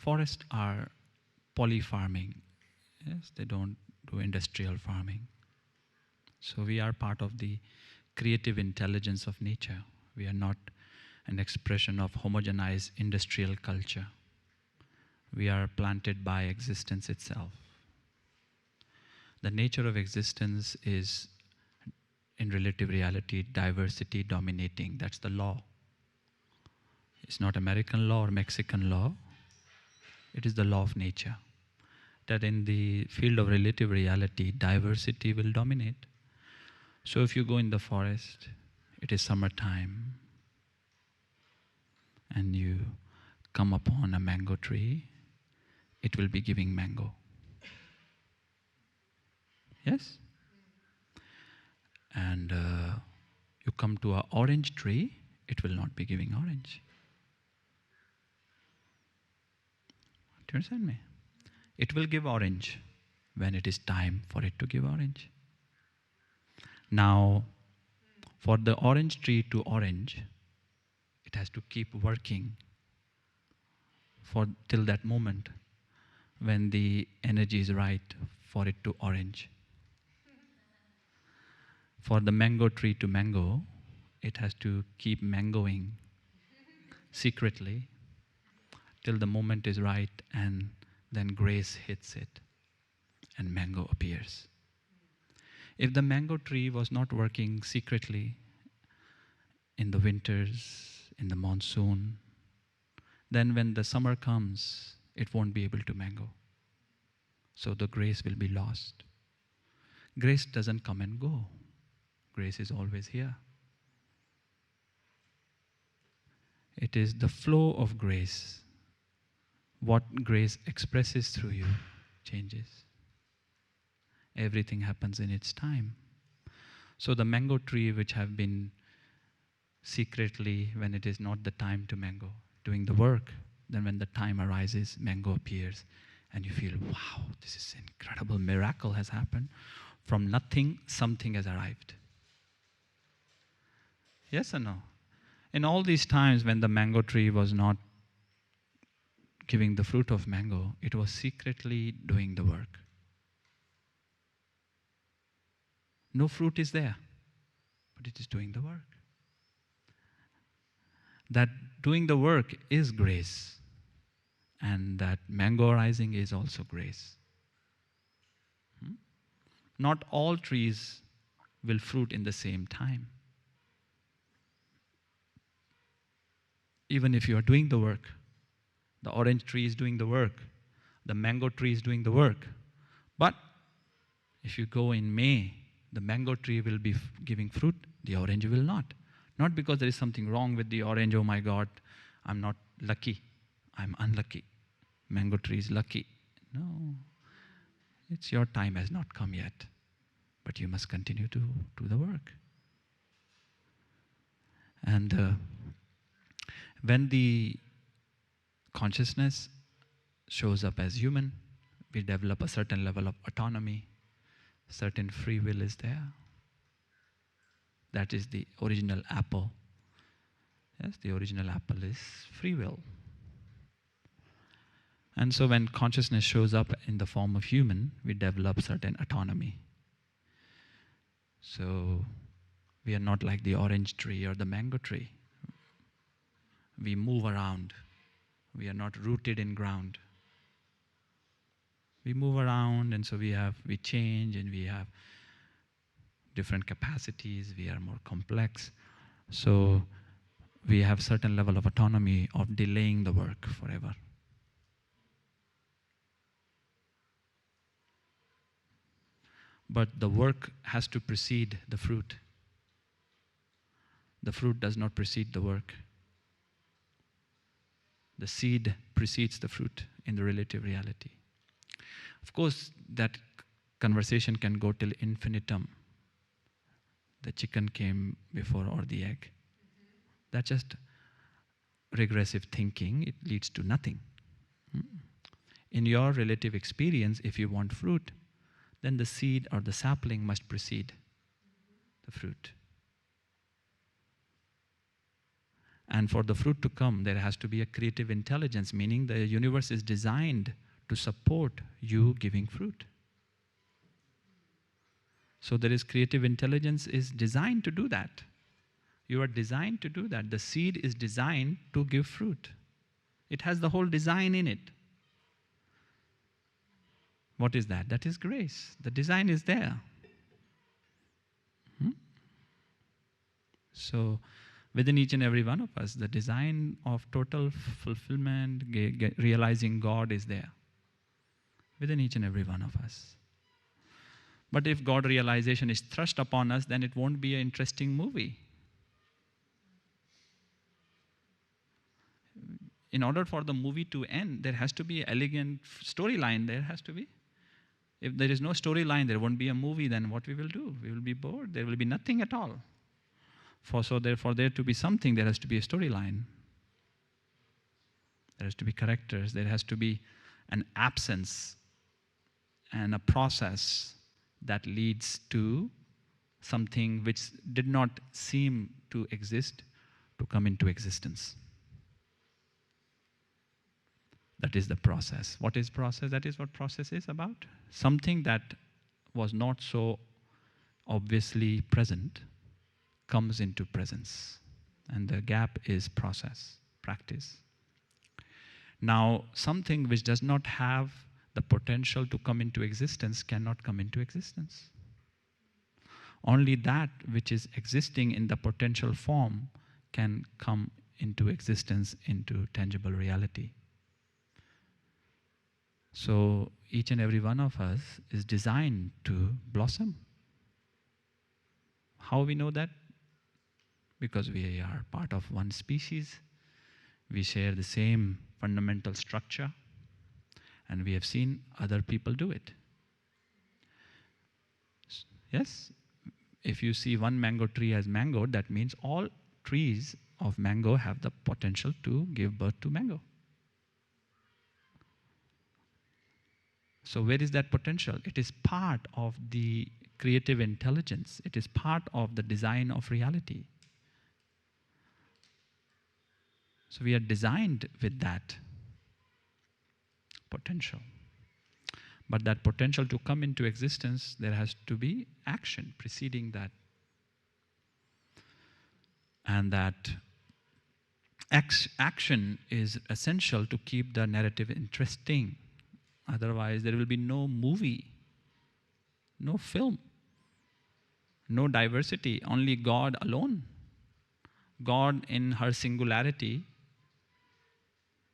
forests are poly-farming. Yes, they don't do industrial farming. So we are part of the creative intelligence of nature. We are not an expression of homogenized industrial culture. We are planted by existence itself. The nature of existence is, in relative reality, diversity dominating. That's the law. It's not American law or Mexican law. It is the law of nature. That in the field of relative reality, diversity will dominate. So if you go in the forest, it is summertime, and you come upon a mango tree, it will be giving mango. Yes? And you come to an orange tree, it will not be giving orange. Do you understand me? It will give orange when it is time for it to give orange. Now, for the orange tree to orange, it has to keep working till that moment when the energy is right for it to orange. For the mango tree to mango, it has to keep mangoing secretly till the moment is right, and then grace hits it and mango appears. If the mango tree was not working secretly in the winters, in the monsoon, then when the summer comes, it won't be able to mango. So the grace will be lost. Grace doesn't come and go. Grace is always here. It is the flow of grace. What grace expresses through you changes. Everything happens in its time. So the mango tree which have been secretly, when it is not the time to mango, doing the work, then when the time arises, mango appears, and you feel, wow, this is an incredible miracle has happened. From nothing, something has arrived. Yes or no? In all these times when the mango tree was not giving the fruit of mango, it was secretly doing the work. No fruit is there, but it is doing the work. That doing the work is grace, and that mango arising is also grace. Not all trees will fruit in the same time. Even if you are doing the work, the orange tree is doing the work, the mango tree is doing the work. But if you go in May, the mango tree will be giving fruit, the orange will not. Not because there is something wrong with the orange, oh my God, I'm not lucky, I'm unlucky. Mango tree is lucky. No, it's your time has not come yet, but you must continue to do the work. And when the consciousness shows up as human, we develop a certain level of autonomy, certain free will is there. That is the original apple. Yes, the original apple is free will. And so when consciousness shows up in the form of human, we develop certain autonomy. So we are not like the orange tree or the mango tree. We move around. We are not rooted in ground. We move around, and so we change, and we have different capacities. We are more complex. So we have certain level of autonomy of delaying the work forever. But the work has to precede the fruit. The fruit does not precede the work. The seed precedes the fruit in the relative reality. Of course, that conversation can go till infinitum. The chicken came before or the egg. That's just regressive thinking. It leads to nothing. In your relative experience, if you want fruit, then the seed or the sapling must precede the fruit. And for the fruit to come, there has to be a creative intelligence, meaning the universe is designed to support you giving fruit. So there is creative intelligence is designed to do that. You are designed to do that. The seed is designed to give fruit. It has the whole design in it. What is that? That is grace. The design is there. So within each and every one of us, the design of total fulfillment, realizing God is there. Within each and every one of us. But if God realization is thrust upon us, then it won't be an interesting movie. In order for the movie to end, there has to be an elegant storyline. There has to be. If there is no storyline, there won't be a movie. Then what we will do? We will be bored. There will be nothing at all. So therefore, there to be something, there has to be a storyline. There has to be characters. There has to be an absence and a process that leads to something which did not seem to exist to come into existence. That is the process. What is process? That is what process is about. Something that was not so obviously present comes into presence. And the gap is process, practice. Now, something which does not have the potential to come into existence cannot come into existence. Only that which is existing in the potential form can come into existence, into tangible reality. So each and every one of us is designed to blossom. How we know that? Because we are part of one species. We share the same fundamental structure. And we have seen other people do it. Yes? If you see one mango tree as mango, that means all trees of mango have the potential to give birth to mango. So where is that potential? It is part of the creative intelligence. It is part of the design of reality. So we are designed with that potential. But that potential to come into existence, there has to be action preceding that. And that action is essential to keep the narrative interesting. Otherwise, there will be no movie, no film, no diversity, only God alone. God in her singularity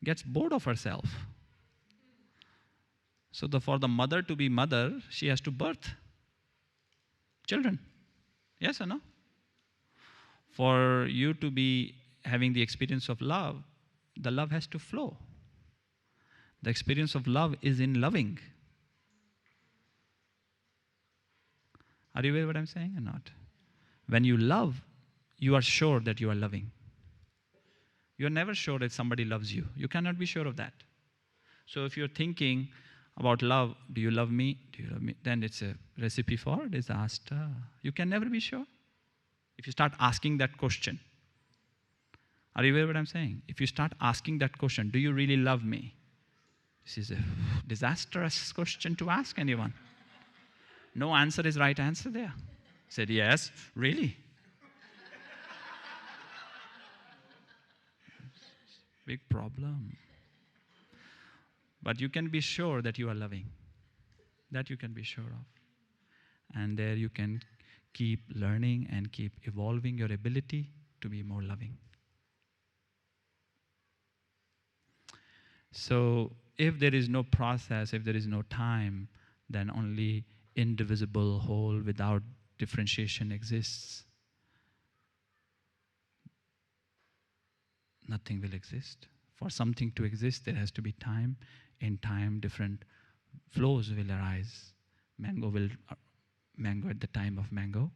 gets bored of herself. So for the mother to be mother, she has to birth children. Yes or no? For you to be having the experience of love, the love has to flow. The experience of love is in loving. Are you aware what I'm saying or not? When you love, you are sure that you are loving. You are never sure that somebody loves you. You cannot be sure of that. So if you're thinking about love, do you love me? Do you love me? Then it's a recipe for disaster. You can never be sure. If you start asking that question. Are you aware what I'm saying? If you start asking that question, do you really love me? This is a disastrous question to ask anyone. No answer is right answer there. Said, yes, really. Big problem. But you can be sure that you are loving. That you can be sure of. And there you can keep learning and keep evolving your ability to be more loving. So if there is no process, if there is no time, then only indivisible whole without differentiation exists. Nothing will exist. For something to exist, there has to be time. In time, different flows will arise. Mango will mango at the time of mango,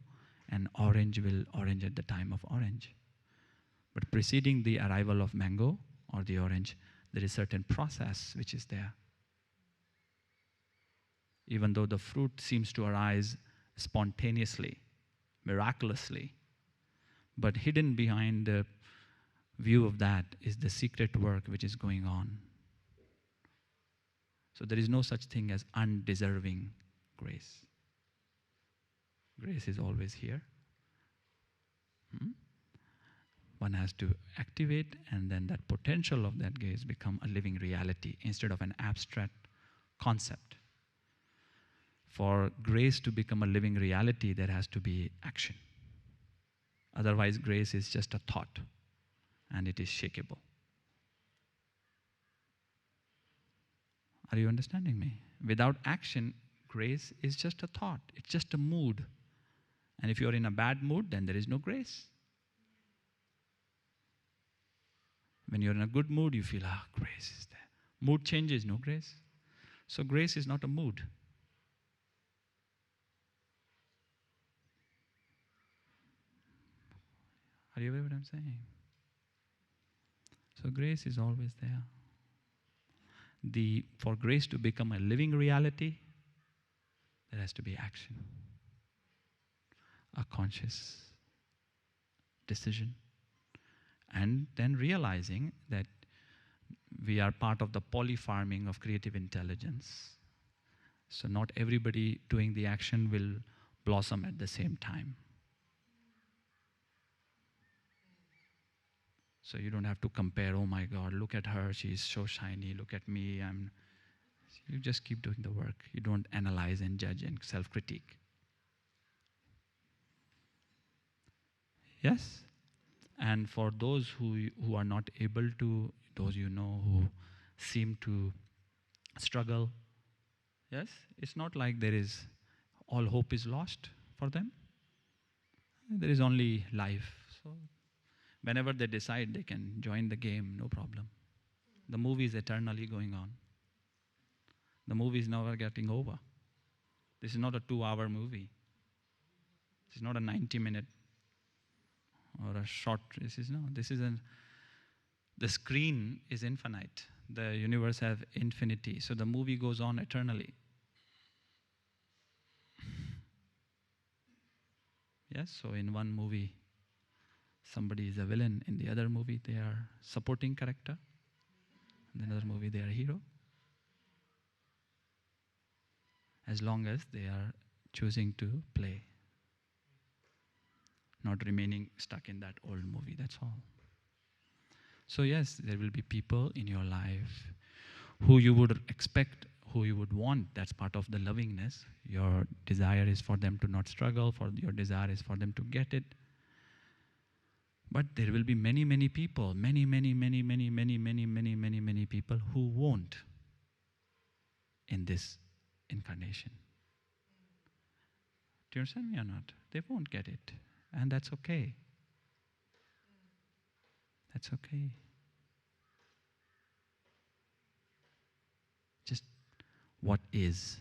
and orange will orange at the time of orange. But preceding the arrival of mango or the orange, there is certain process which is there. Even though the fruit seems to arise spontaneously, miraculously, but hidden behind the view of that is the secret work which is going on. So there is no such thing as undeserving grace. Grace is always here. One has to activate, and then that potential of that grace become a living reality instead of an abstract concept. For grace to become a living reality, there has to be action. Otherwise, grace is just a thought, and it is shakeable. Are you understanding me? Without action, grace is just a thought. It's just a mood. And if you're in a bad mood, then there is no grace. When you're in a good mood, you feel, grace is there. Mood changes, no grace. So grace is not a mood. Are you aware what I'm saying? So grace is always there. For grace to become a living reality, there has to be action. A conscious decision. And then realizing that we are part of the polyfarming of creative intelligence. So not everybody doing the action will blossom at the same time. So you don't have to compare, oh my God, look at her, she's so shiny, look at me, you just keep doing the work. You don't analyze and judge and self-critique. Yes? And for those who are not able to, those who seem to struggle, yes, it's not like all hope is lost for them. There is only life. So whenever they decide, they can join the game, no problem. The movie is eternally going on. The movie is never getting over. This is not a 2-hour movie. This is not a 90-minute or a short. The screen is infinite. The universe has infinity. So the movie goes on eternally. Yes, so in one movie, somebody is a villain. In the other movie, they are supporting character. In another movie, they are a hero. As long as they are choosing to play. Not remaining stuck in that old movie, that's all. So yes, there will be people in your life who you would expect, who you would want. That's part of the lovingness. Your desire is for them to not struggle, your desire is for them to get it. But there will be many, many people, many people who won't in this incarnation. Do you understand me or not? They won't get it. And that's okay. That's okay. Just what is.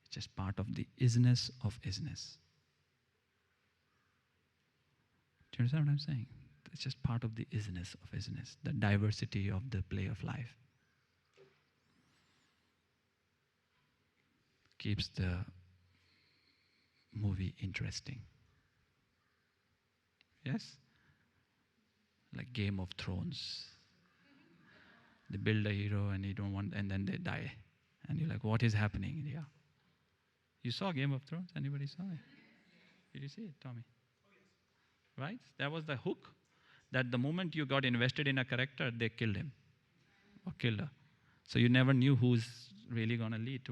It's just part of the isness of isness. Do you understand what I'm saying? It's just part of the isness of isness, the diversity of the play of life. Keeps the movie interesting. Yes? Like Game of Thrones. They build a hero and and then they die. And you're like, what is happening? Yeah. You saw Game of Thrones? Anybody saw it? Did you see it, Tommy? Right? That was the hook. That the moment you got invested in a character, they killed him. Or killed her. So you never knew who's really going to lead.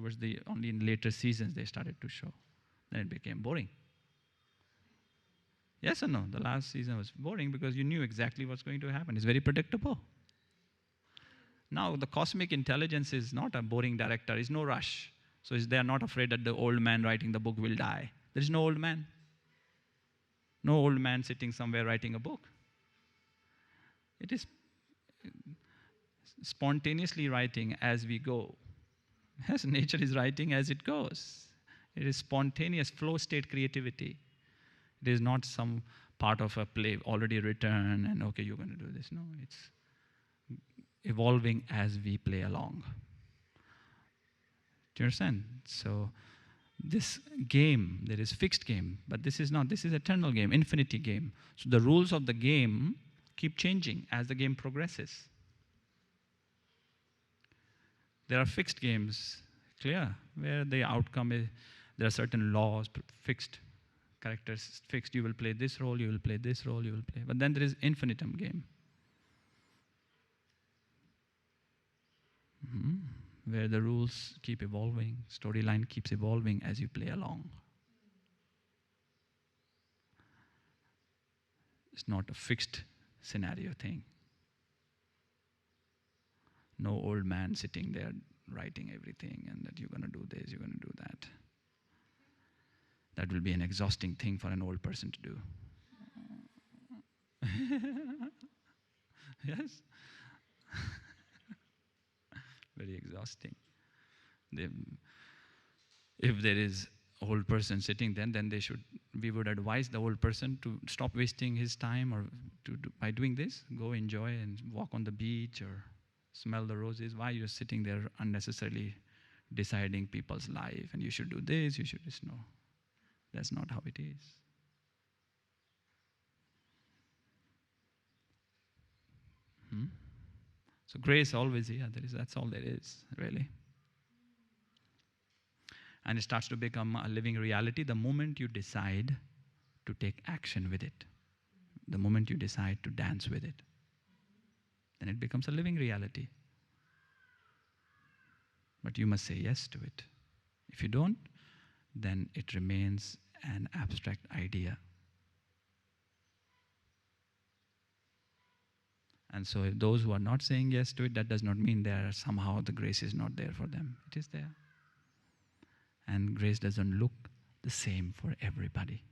Only in later seasons they started to show. Then it became boring. Yes or no? The last season was boring because you knew exactly what's going to happen. It's very predictable. Now, the cosmic intelligence is not a boring director. There's no rush. So they are not afraid that the old man writing the book will die. There is no old man. No old man sitting somewhere writing a book. It is spontaneously writing as we go. Yes, nature is writing as it goes. It is spontaneous flow state creativity. It is not some part of a play already written and okay, you're going to do this. No, it's evolving as we play along. Do you understand? So this game, there is fixed game, but this is not. This is eternal game, infinity game. So the rules of the game keep changing as the game progresses. There are fixed games, clear, where the outcome is, there are certain laws, fixed characters, fixed, you will play this role, you will play this role, you will play. But then there is infinitum game. Where the rules keep evolving, storyline keeps evolving as you play along. It's not a fixed scenario thing. No old man sitting there writing everything and that you're going to do this, you're going to do that. That will be an exhausting thing for an old person to do. Yes? Very exhausting. If there is old person sitting, then we would advise the old person to stop wasting his time or by doing this, go enjoy and walk on the beach or smell the roses. Why you're sitting there unnecessarily deciding people's life and you should do this, you should this? No, that's not how it is. So grace always here. That's all there is, really. And it starts to become a living reality the moment you decide to take action with it. The moment you decide to dance with it. Then it becomes a living reality. But you must say yes to it. If you don't, then it remains an abstract idea. And so if those who are not saying yes to it, that does not mean somehow the grace is not there for them. It is there. And grace doesn't look the same for everybody.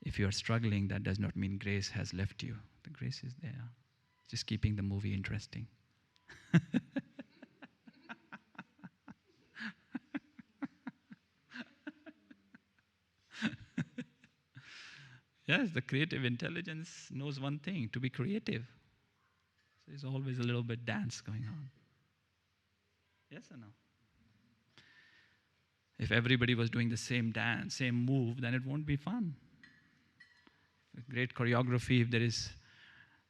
If you are struggling, that does not mean grace has left you. The grace is there. Just keeping the movie interesting. Yes, the creative intelligence knows one thing, to be creative. So there's always a little bit dance going on. Yes or no? If everybody was doing the same dance, same move, then it won't be fun. Great choreography, if there is,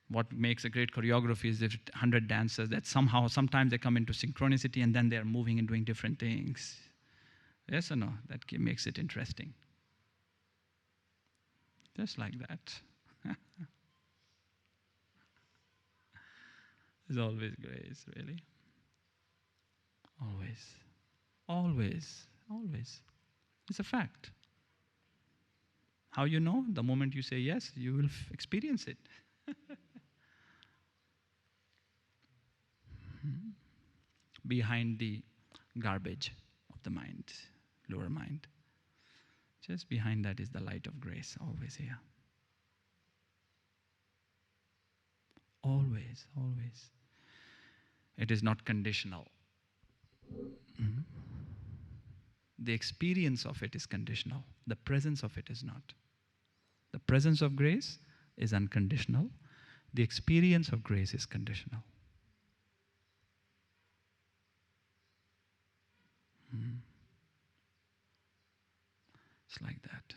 what makes a great choreography is if 100 dancers that sometimes they come into synchronicity and then they are moving and doing different things. Yes or no? That makes it interesting. Just like that. There's always grace, really. Always. Always. Always. It's a fact. How you know? The moment you say yes, you will experience it. Behind the garbage of the mind, lower mind. Just behind that is the light of grace, always here. Always, always. It is not conditional. The experience of it is conditional. The presence of it is not. The presence of grace is unconditional. The experience of grace is conditional. It's like that.